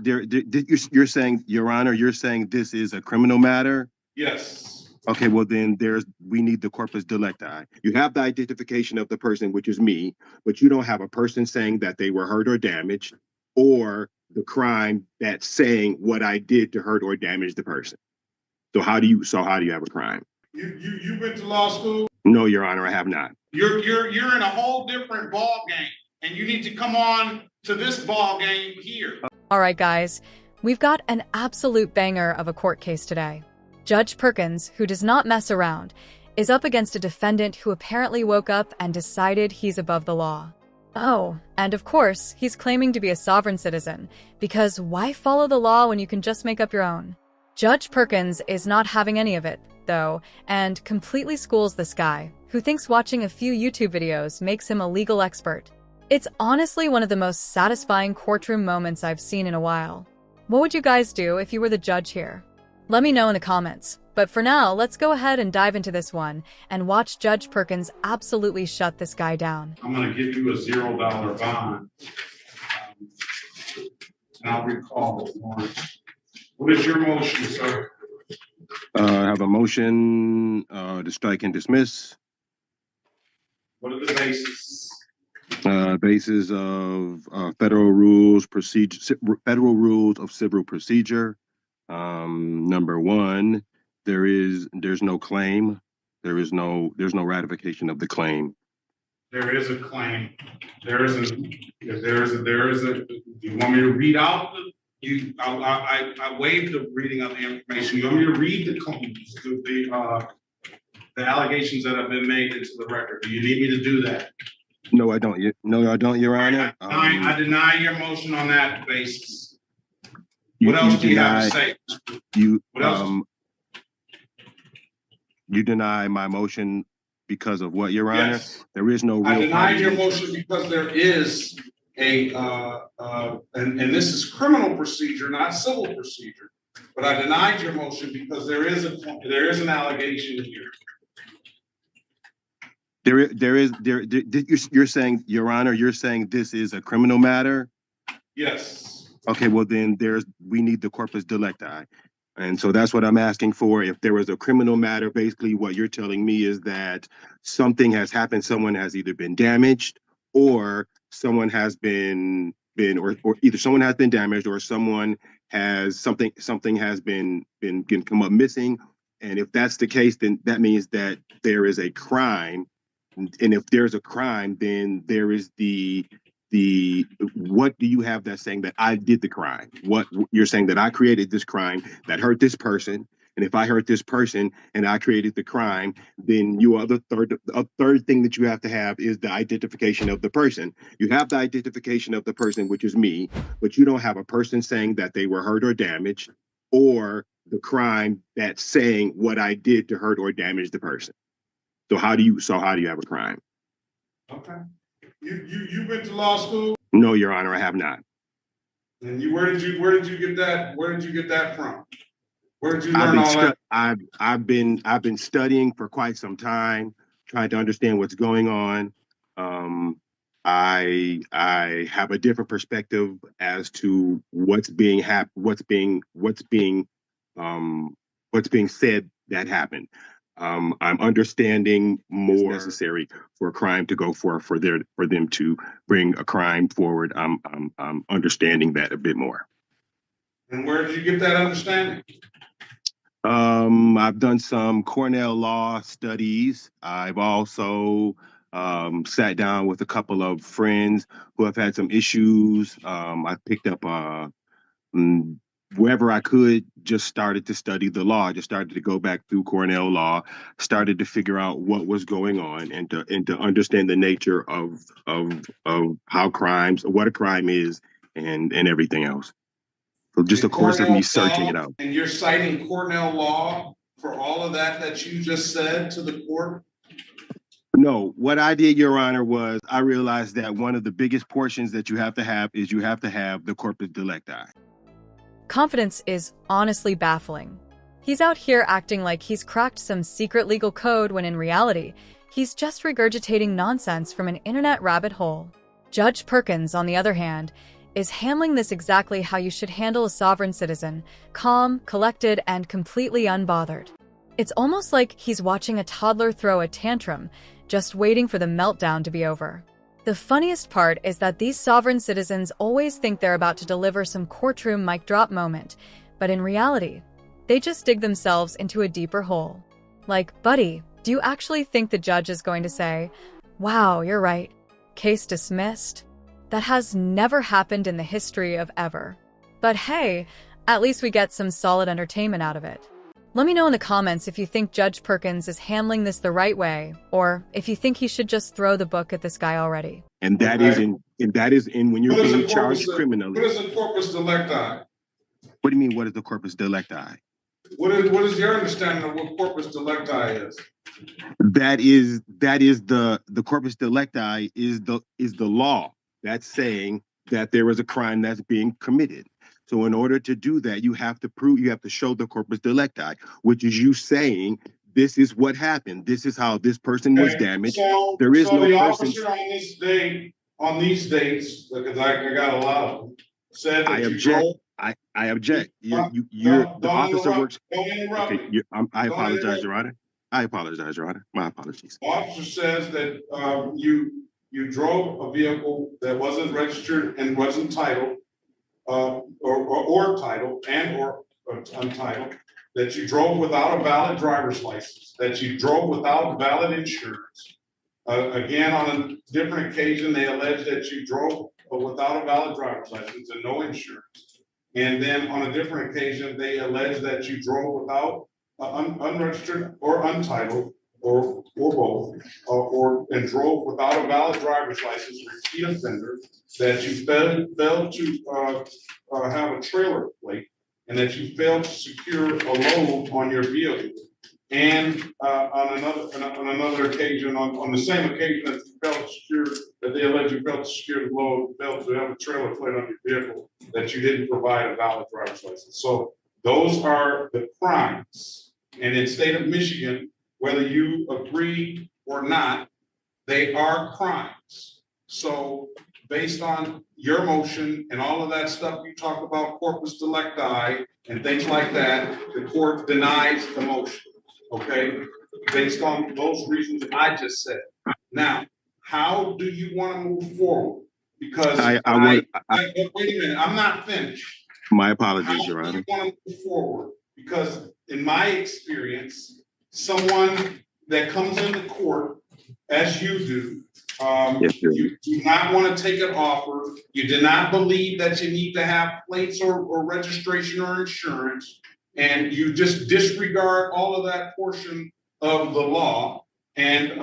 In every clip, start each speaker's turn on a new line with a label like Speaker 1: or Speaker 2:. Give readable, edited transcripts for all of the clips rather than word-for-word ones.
Speaker 1: You're saying, Your Honor, you're saying this is a criminal matter?
Speaker 2: Yes.
Speaker 1: Okay, well then we need the corpus delicti. You have the identification of the person, which is me, but you don't have a person saying that they were hurt or damaged, or the crime that's saying what I did to hurt or damage the person. So how do you have a crime?
Speaker 2: You went to law school?
Speaker 1: No, Your Honor, I have not.
Speaker 2: You're in a whole different ball game, and you need to come on to this ball game here.
Speaker 3: All right, guys, we've got an absolute banger of a court case today. Judge Perkins, who does not mess around, is up against a defendant who apparently woke up and decided he's above the law. Oh, and of course, he's claiming to be a sovereign citizen, because why follow the law when you can just make up your own? Judge Perkins is not having any of it, though, and completely schools this guy, who thinks watching a few YouTube videos makes him a legal expert. It's honestly one of the most satisfying courtroom moments I've seen in a while. What would you guys do if you were the judge here? Let me know in the comments, but for now, let's go ahead and dive into this one and watch Judge Perkins absolutely shut this guy down.
Speaker 2: I'm going to give you a $0 bond. And I'll recall it once. What is your motion, sir?
Speaker 1: I have a motion to strike and dismiss.
Speaker 2: What are the bases?
Speaker 1: Basis of federal rules of civil procedure. Number one, there's no claim. There's no ratification of the claim.
Speaker 2: There is a claim. There is a. Do you want me to read out I waived the reading of the information. You want me to read the allegations that have been made into the record? Do you need me to do that?
Speaker 1: No, I don't. No, I don't, Your Honor.
Speaker 2: I deny your motion on that basis. What else do you have to say? What else?
Speaker 1: You deny my motion because of what, Your Honor?
Speaker 2: Yes.
Speaker 1: There is no real.
Speaker 2: I deny your motion because there is and this is criminal procedure, not civil procedure. But I denied your motion because there is an allegation here.
Speaker 1: You're saying, Your Honor, you're saying this is a criminal matter?
Speaker 2: Yes.
Speaker 1: Okay, well then we need the corpus delicti. And so that's what I'm asking for. If there was a criminal matter, basically what you're telling me is that something has happened, someone has either been damaged or someone has been or either someone has been damaged or someone has something has been come up missing. And if that's the case, then that means that there is a crime. And if there's a crime, then there is the what do you have that's saying that I did the crime? What you're saying that I created this crime that hurt this person, and if I hurt this person and I created the crime, then a third thing that you have to have is the identification of the person. You have the identification of the person, which is me, but you don't have a person saying that they were hurt or damaged, or the crime that's saying what I did to hurt or damage the person. So how do you have a crime?
Speaker 2: Okay. You went to law school?
Speaker 1: No, Your Honor, I have not.
Speaker 2: And where did you get that? Where did you get that from? Where did you learn all that?
Speaker 1: I've been studying for quite some time, trying to understand what's going on. I have a different perspective as to what's being said that happened. I'm understanding more necessary for a crime to go for them to bring a crime forward. I'm understanding that a bit more.
Speaker 2: And where did you get that understanding?
Speaker 1: I've done some Cornell law studies. I've also sat down with a couple of friends who have had some issues. I picked up wherever I could, just started to study the law. Just started to go back through Cornell law, started to figure out what was going on, and to understand the nature of how what a crime is, and everything else. So just a course of me searching it out.
Speaker 2: And you're citing Cornell law for all of that you just said to the court?
Speaker 1: No, what I did, Your Honor, was I realized that one of the biggest portions that you have to have is you have to have the corpus delicti.
Speaker 3: Confidence is honestly baffling. He's out here acting like he's cracked some secret legal code when in reality, he's just regurgitating nonsense from an internet rabbit hole. Judge Perkins, on the other hand, is handling this exactly how you should handle a sovereign citizen, calm, collected, and completely unbothered. It's almost like he's watching a toddler throw a tantrum, just waiting for the meltdown to be over. The funniest part is that these sovereign citizens always think they're about to deliver some courtroom mic drop moment, but in reality, they just dig themselves into a deeper hole. Like, buddy, do you actually think the judge is going to say, "Wow, you're right. Case dismissed"? That has never happened in the history of ever. But hey, at least we get some solid entertainment out of it. Let me know in the comments if you think Judge Perkins is handling this the right way, or if you think he should just throw the book at this guy already.
Speaker 1: And that is in when you're being charged criminally.
Speaker 2: What is a corpus delicti?
Speaker 1: What do you mean? What is the corpus delicti?
Speaker 2: What is your understanding of what corpus delicti is?
Speaker 1: That is the corpus delicti is the law that's saying that there is a crime that's being committed. So in order to do that, you have to show the corpus delicti, which is you saying this is what happened. This is how this person was damaged.
Speaker 2: So,
Speaker 1: there is
Speaker 2: so
Speaker 1: no
Speaker 2: the
Speaker 1: person.
Speaker 2: Officer on this day, on these dates, because I got a lot of them, said that
Speaker 1: I
Speaker 2: you
Speaker 1: object.
Speaker 2: drove.
Speaker 1: I object. The
Speaker 2: Don't
Speaker 1: officer
Speaker 2: interrupt,
Speaker 1: works.
Speaker 2: Don't interrupt
Speaker 1: Okay,
Speaker 2: me.
Speaker 1: I
Speaker 2: Don't
Speaker 1: apologize,
Speaker 2: interrupt.
Speaker 1: Your Honor. I apologize, Your Honor. My apologies.
Speaker 2: The officer says that you drove a vehicle that wasn't registered and wasn't titled, or titled and or untitled, that you drove without a valid driver's license, that you drove without valid insurance. Again, on a different occasion, they allege that you drove without a valid driver's license and no insurance. And then on a different occasion, they allege that you drove without unregistered or untitled or both, and drove without a valid driver's license, repeat offender, that you failed to have a trailer plate, and that you failed to secure a load on your vehicle. And on another occasion, on the same occasion that you failed to secure, that they allege you failed to secure the load, failed to have a trailer plate on your vehicle, that you didn't provide a valid driver's license. So those are the crimes. And in state of Michigan, whether you agree or not, they are crimes. So based on your motion and all of that stuff you talk about, corpus delicti and things like that, the court denies the motion. Okay, based on those reasons I just said. Now, how do you want to move forward? Because wait a minute, I'm not finished.
Speaker 1: My apologies, Your Honor.
Speaker 2: How do you want to move forward? Because in my experience, someone that comes into court, as you do, you do not want to take an offer. You do not believe that you need to have plates or registration or insurance. And you just disregard all of that portion of the law, and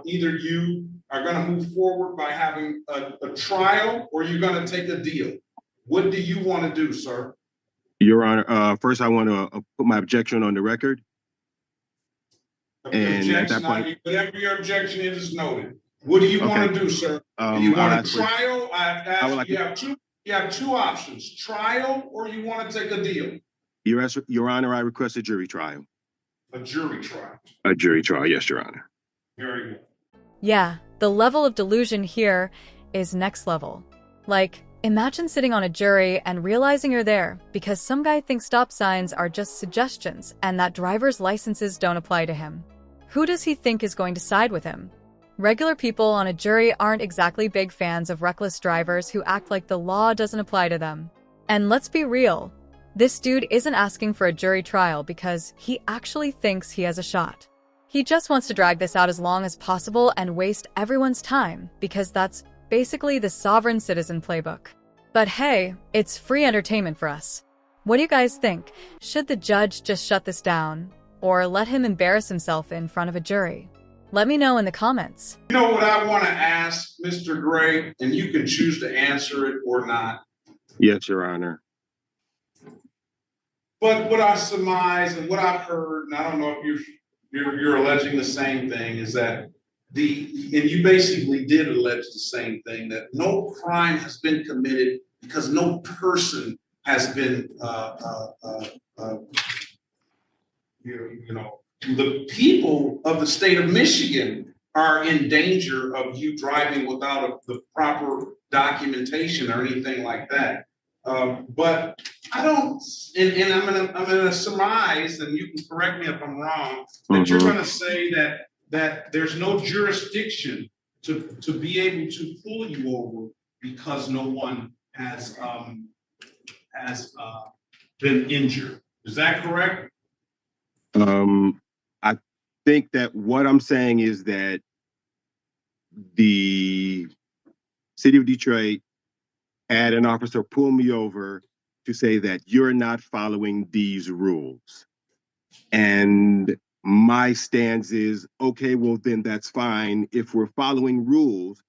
Speaker 2: either you are going to move forward by having a trial, or you're going to take a deal. What do you want to do, sir?
Speaker 1: Your Honor, first I want to put my objection on the record. And at that point,
Speaker 2: whatever your objection is noted. What do you want to do, sir? Do you want a trial? You have two options: trial, or you want to take a deal.
Speaker 1: Your Honor, I request a jury trial.
Speaker 2: A jury trial.
Speaker 1: A jury trial, yes, Your Honor.
Speaker 2: Very good.
Speaker 3: Yeah, the level of delusion here is next level. Like, imagine sitting on a jury and realizing you're there because some guy thinks stop signs are just suggestions and that driver's licenses don't apply to him. Who does he think is going to side with him? Regular people on a jury aren't exactly big fans of reckless drivers who act like the law doesn't apply to them. And let's be real. This dude isn't asking for a jury trial because he actually thinks he has a shot. He just wants to drag this out as long as possible and waste everyone's time because that's basically the sovereign citizen playbook. But hey, it's free entertainment for us. What do you guys think? Should the judge just shut this down or let him embarrass himself in front of a jury? Let me know in the comments.
Speaker 2: You know what I want to ask, Mr. Gray, and you can choose to answer it or not.
Speaker 1: Yes, Your Honor.
Speaker 2: But what I surmise and what I've heard, and I don't know if you're alleging the same thing, is that and you basically did allege the same thing, that no crime has been committed because no person has been, the people of the state of Michigan are in danger of you driving without the proper documentation or anything like that. But I don't, and I'm gonna surmise, and you can correct me if I'm wrong, that you're gonna say that there's no jurisdiction to be able to pull you over because no one has been injured. Is that correct?
Speaker 1: I think that what I'm saying is that the city of Detroit had an officer pull me over to say that you're not following these rules. And my stance is, okay, well, then that's fine. If we're following rules,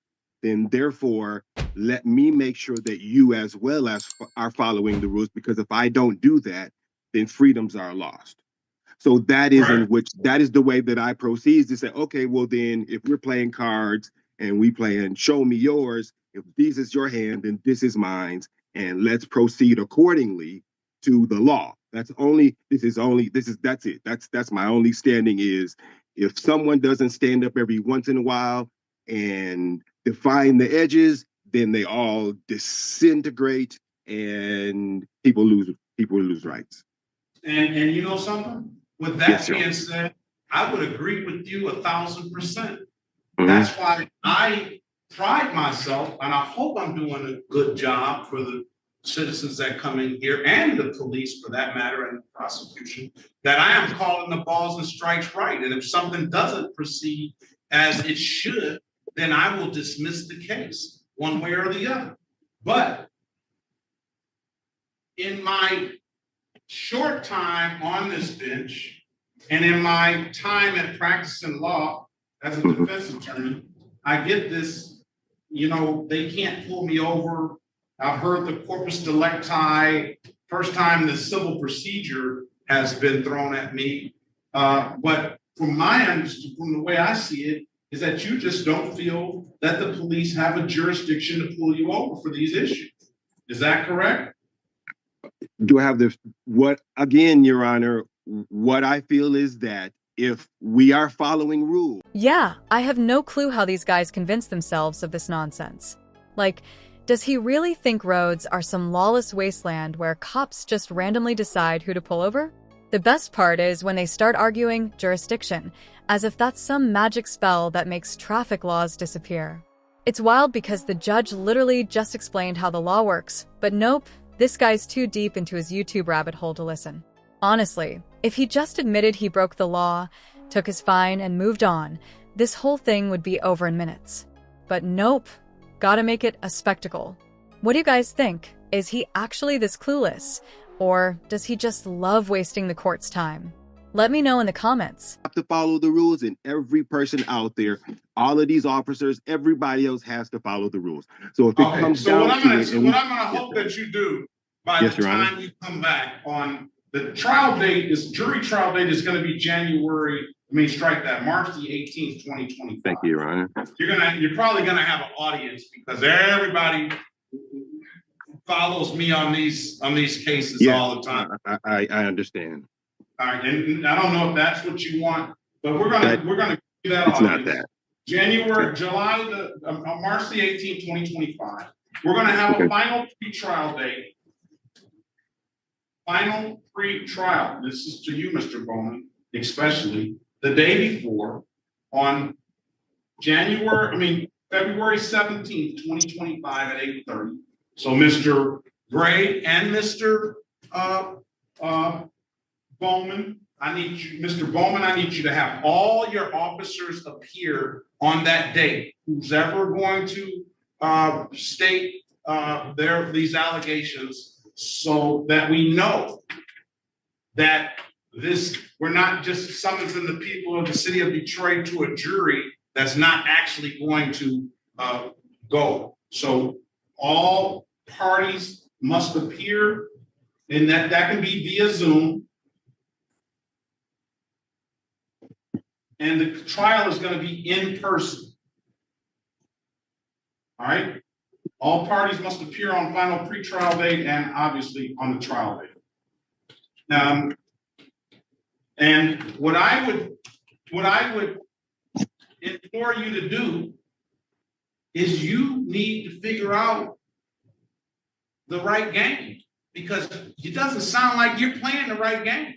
Speaker 1: then therefore, let me make sure that you as well as are following the rules, because if I don't do that, then freedoms are lost. So that is in which, that is the way that I proceed, to say, okay, well then, if we're playing cards and we playing show me yours, if this is your hand, then this is mine, and let's proceed accordingly to the law. That's it. That's my only standing is, if someone doesn't stand up every once in a while and define the edges, then they all disintegrate and people lose rights.
Speaker 2: And you know something? With that being said, I would agree with you 1,000%. That's why I pride myself, and I hope I'm doing a good job for the citizens that come in here, and the police for that matter, and the prosecution, that I am calling the balls and strikes right. And if something doesn't proceed as it should, then I will dismiss the case one way or the other. But in my short time on this bench, and in my time at practicing law as a defense attorney, I get this, they can't pull me over. I've heard the corpus delicti, first time the civil procedure has been thrown at me. But from the way I see it, is that you just don't feel that the police have a jurisdiction to pull you over for these issues. Is that correct?
Speaker 1: Do I have again, Your Honor, what I feel is that if we are following rules.
Speaker 3: Yeah, I have no clue how these guys convince themselves of this nonsense. Like, does he really think roads are some lawless wasteland where cops just randomly decide who to pull over? The best part is when they start arguing jurisdiction, as if that's some magic spell that makes traffic laws disappear. It's wild because the judge literally just explained how the law works, but nope, this guy's too deep into his YouTube rabbit hole to listen. Honestly, if he just admitted he broke the law, took his fine, and moved on, this whole thing would be over in minutes. But nope, gotta make it a spectacle. What do you guys think? Is he actually this clueless? Or does he just love wasting the court's time? Let me know in the comments.
Speaker 1: Have to follow the rules, and every person out there, all of these officers, everybody else has to follow the rules. So if it comes down to it,
Speaker 2: what I'm gonna hope that you do by the time you come back on the trial date jury trial date is going to be March the 18th, 2025.
Speaker 1: Thank you, Your Honor.
Speaker 2: You're probably gonna have an audience because everybody follows me on these cases all the time.
Speaker 1: I understand.
Speaker 2: All right, and I don't know if that's what you want, but we're gonna do that.
Speaker 1: It's not that.
Speaker 2: March the 18th, 2025. We're gonna have a final pre-trial date. Final pre-trial. This is to you, Mr. Bowman, especially the day before, on February 17th, 2025 at 8:30. So Mr. Gray and Mr. Bowman, I need you to have all your officers appear on that date. Who's ever going to state these allegations, so that we know that we're not just summoning the people of the city of Detroit to a jury that's not actually going to go. So all parties must appear, and that can be via Zoom. And the trial is going to be in person. All right. All parties must appear on final pre-trial date and obviously on the trial date. And what I would implore you to do is you need to figure out the right game, because it doesn't sound like you're playing the right game.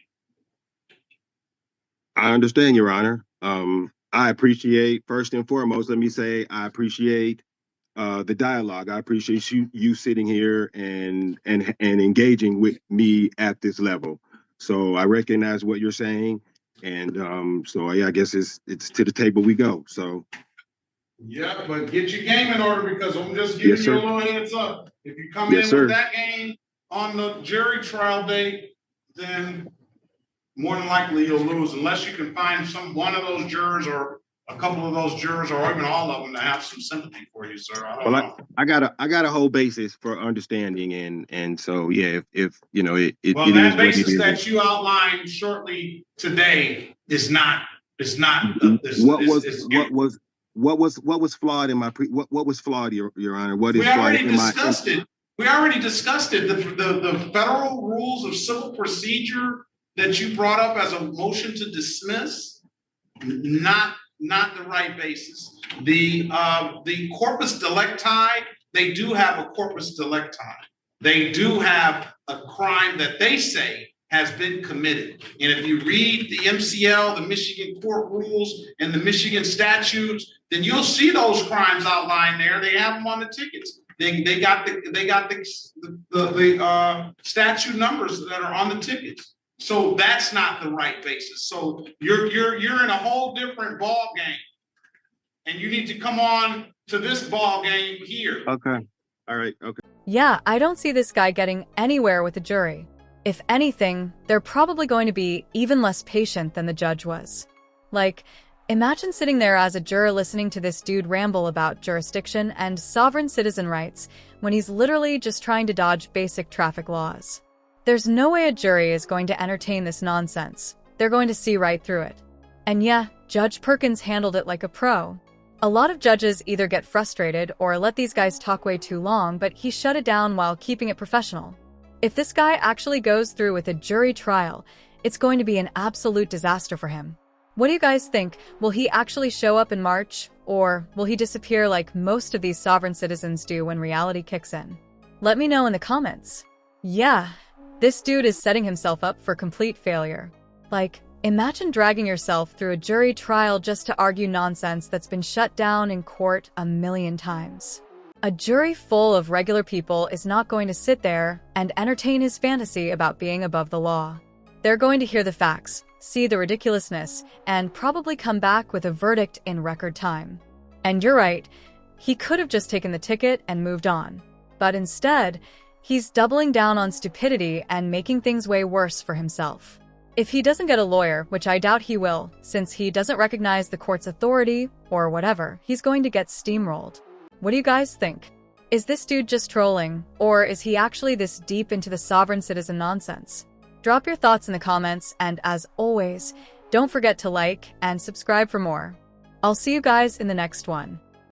Speaker 1: I understand, Your Honor. I appreciate, first and foremost, let me say, I appreciate the dialogue. I appreciate you sitting here and engaging with me at this level. So I recognize what you're saying, and so yeah, I guess it's to the table we go. So
Speaker 2: yeah, but get your game in order, because I'm just giving you a little heads up. If you come in with that game on the jury trial date, then more than likely you'll lose, unless you can find one of those jurors or a couple of those jurors, or even all of them, to have some sympathy for you, sir. I don't know. I got a whole basis for understanding, and so yeah, if you know it that basis that you outlined shortly today is not.
Speaker 1: What was flawed in my what was flawed, Your Honor? What is
Speaker 2: we
Speaker 1: flawed
Speaker 2: already
Speaker 1: in
Speaker 2: discussed it. We already discussed it. The federal rules of civil procedure that you brought up as a motion to dismiss, not the right basis. The corpus delicti, they do have a corpus delicti. They do have a crime that they say has been committed. And if you read the MCL, the Michigan court rules, and the Michigan statutes, then you'll see those crimes outlined there. They have them on the tickets. They got the statute numbers that are on the tickets. So that's not the right basis. So you're in a whole different ball game, and you need to come on to this ball game here.
Speaker 1: Okay. All right. Okay.
Speaker 3: Yeah, I don't see this guy getting anywhere with the jury. If anything, they're probably going to be even less patient than the judge was. Like, imagine sitting there as a juror listening to this dude ramble about jurisdiction and sovereign citizen rights when he's literally just trying to dodge basic traffic laws. There's no way a jury is going to entertain this nonsense. They're going to see right through it. And yeah, Judge Perkins handled it like a pro. A lot of judges either get frustrated or let these guys talk way too long, but he shut it down while keeping it professional. If this guy actually goes through with a jury trial, it's going to be an absolute disaster for him. What do you guys think? Will he actually show up in March, or will he disappear like most of these sovereign citizens do when reality kicks in? Let me know in the comments. Yeah, this dude is setting himself up for complete failure. Like, imagine dragging yourself through a jury trial just to argue nonsense that's been shut down in court a million times. A jury full of regular people is not going to sit there and entertain his fantasy about being above the law. They're going to hear the facts, see the ridiculousness, and probably come back with a verdict in record time. And you're right, he could have just taken the ticket and moved on. But instead, he's doubling down on stupidity and making things way worse for himself. If he doesn't get a lawyer, which I doubt he will, since he doesn't recognize the court's authority or whatever, he's going to get steamrolled. What do you guys think? Is this dude just trolling, or is he actually this deep into the sovereign citizen nonsense? Drop your thoughts in the comments, and as always, don't forget to like and subscribe for more. I'll see you guys in the next one.